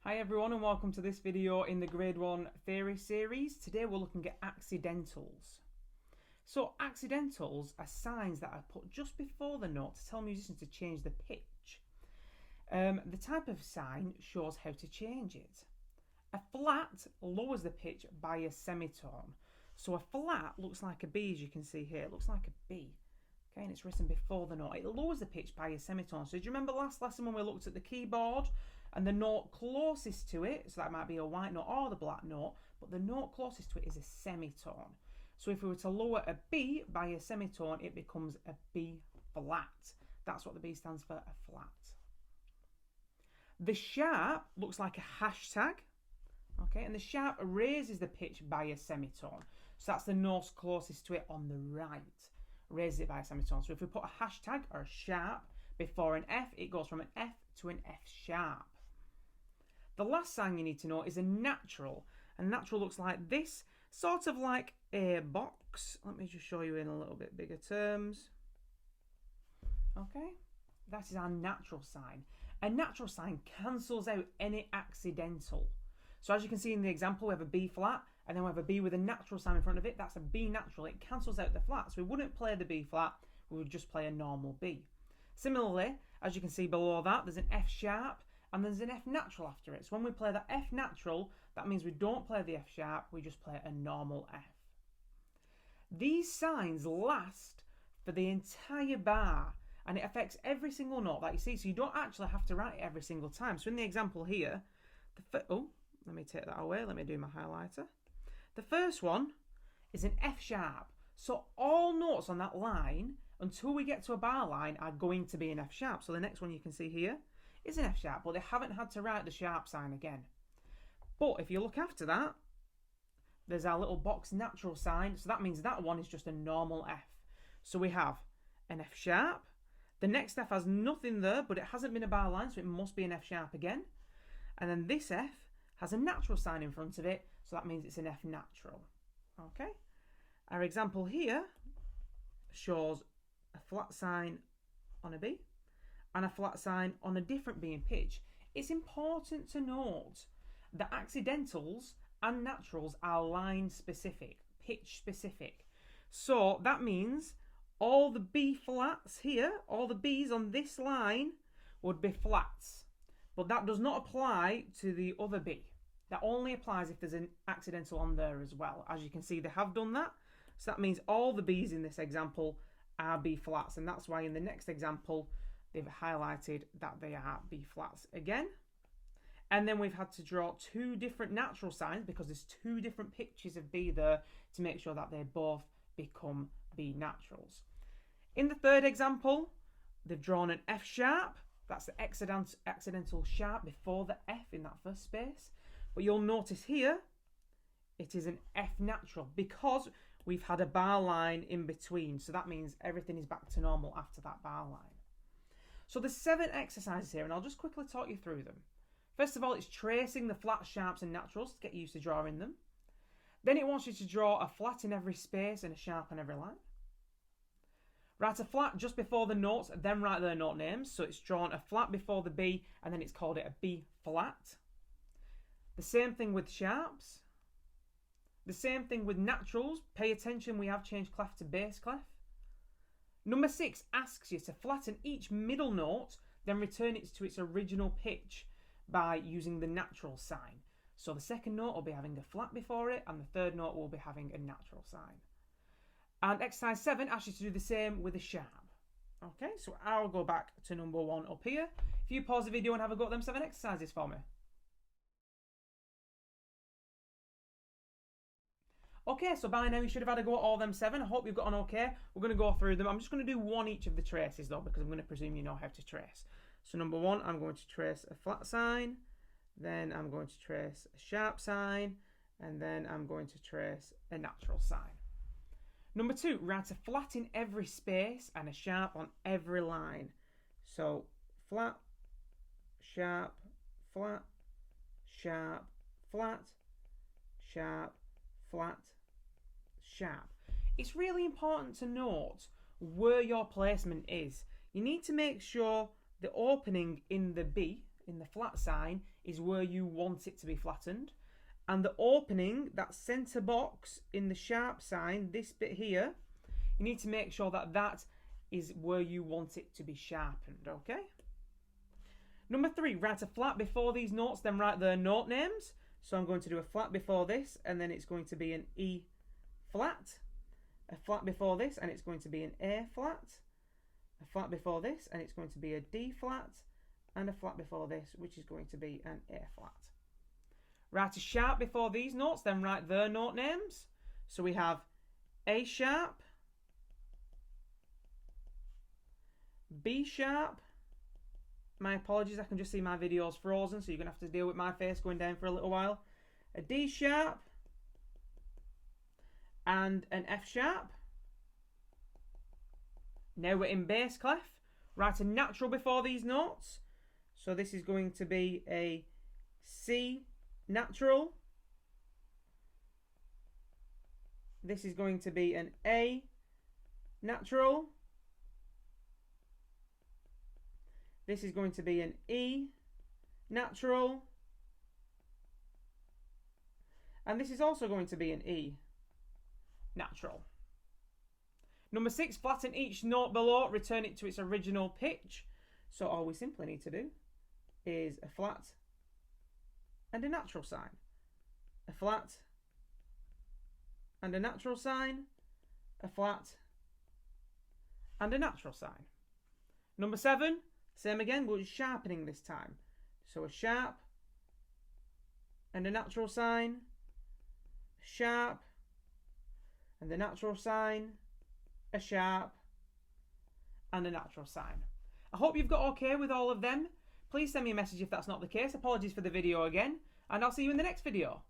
Hi everyone and welcome to this video in the Grade 1 Theory series. Today we're looking at accidentals. So accidentals are signs that are put just before the note to tell musicians to change the pitch. The type of sign shows how to change it. A flat lowers the pitch by a semitone. So a flat looks like a B, as you can see here. It looks like a B. Okay, and it's written before the note. It lowers the pitch by a semitone. So do you remember last lesson when we looked at the keyboard and the note closest to it, so that might be a white note or the black note, but the note closest to it is a semitone. So if we were to lower a B by a semitone, it becomes a B flat. That's what the B stands for, a flat. The sharp looks like a hashtag. Okay, and the sharp raises the pitch by a semitone. So that's the note closest to it on the right. Raises it by a semitone. So if we put a hashtag or a sharp before an F, it goes from an F to an F sharp. The last sign you need to know is a natural. A natural looks like this, sort of like a box. Let me just show you in a little bit bigger terms. Okay, that is our natural sign. A natural sign cancels out any accidental. So as you can see in the example, we have a B flat, and then we have a B with a natural sign in front of it. That's a B natural. It cancels out the flat. So we wouldn't play the B flat, we would just play a normal B. Similarly, as you can see below that, there's an F sharp, and there's an F natural after it. So when we play the F natural, that means we don't play the F sharp, we just play a normal F. These signs last for the entire bar, and it affects every single note that you see, so you don't actually have to write it every single time. So in the example here, let me take that away, let me do my highlighter. The first one is an F sharp. So all notes on that line, until we get to a bar line, are going to be an F sharp. So the next one you can see here is an F sharp, but they haven't had to write the sharp sign again. But if you look after that, there's our little box natural sign. So that means that one is just a normal F. So we have an F sharp. The next F has nothing there, but it hasn't been a bar line, so it must be an F sharp again. And then this F has a natural sign in front of it, so that means it's an F natural. Okay, our example here shows a flat sign on a B and a flat sign on a different B in pitch. It's important to note that accidentals and naturals are line specific, pitch specific. So that means all the B flats here, all the B's on this line would be flats. But that does not apply to the other B. That only applies if there's an accidental on there as well. As you can see, they have done that. So that means all the B's in this example are B flats. And that's why in the next example, they've highlighted that they are B flats again. And then we've had to draw two different natural signs because there's two different pitches of B there to make sure that they both become B naturals. In the third example, they've drawn an F sharp. That's the accidental sharp before the F in that first space. But you'll notice here, it is an F natural because we've had a bar line in between. So that means everything is back to normal after that bar line. So there's 7 exercises here, and I'll just quickly talk you through them. First of all, it's tracing the flats, sharps, and naturals to get used to drawing them. Then it wants you to draw a flat in every space and a sharp on every line. Write a flat just before the notes, then write their note names. So it's drawn a flat before the B, and then it's called it a B flat. The same thing with sharps. The same thing with naturals. Pay attention, we have changed clef to bass clef. Number 6 asks you to flatten each middle note, then return it to its original pitch by using the natural sign. So the second note will be having a flat before it, and the third note will be having a natural sign. And exercise 7 asks you to do the same with a sharp. Okay, so I'll go back to number 1 up here. If you pause the video and have a go at them 7 exercises for me. Okay, so by now you should have had a go at all them 7. I hope you've got on okay. We're going to go through them. I'm just going to do one each of the traces though, because I'm going to presume you know how to trace. So number 1, I'm going to trace a flat sign. Then I'm going to trace a sharp sign. And then I'm going to trace a natural sign. Number 2, write a flat in every space and a sharp on every line. So flat, sharp, flat, sharp, flat, sharp, flat, sharp. It's really important to note where your placement is. You need to make sure the opening in the B in the flat sign is where you want it to be flattened. And the opening, that centre box in the sharp sign, this bit here, you need to make sure that that is where you want it to be sharpened, okay? Number 3, write a flat before these notes, then write their note names. So I'm going to do a flat before this, and then it's going to be an E flat. A flat before this, and it's going to be an A flat. A flat before this, and it's going to be a D flat. And a flat before this, which is going to be an A flat. Write a sharp before these notes, then write their note names. So we have A sharp, B sharp. My apologies, I can just see my video's frozen, so you're going to have to deal with my face going down for a little while. A D sharp, and an F sharp. Now we're in bass clef. Write a natural before these notes. So this is going to be a C natural. This is going to be an A natural. This is going to be an E natural. And this is also going to be an E natural. Number 6, flatten each note below, return it to its original pitch. So all we simply need to do is a flat and a natural sign. A flat and a natural sign. A flat and a natural sign. Number 7, same again, but sharpening this time. So a sharp and a natural sign. A sharp and a natural sign. A sharp and a natural sign. I hope you've got okay with all of them. Please send me a message if that's not the case. Apologies for the video again, and I'll see you in the next video.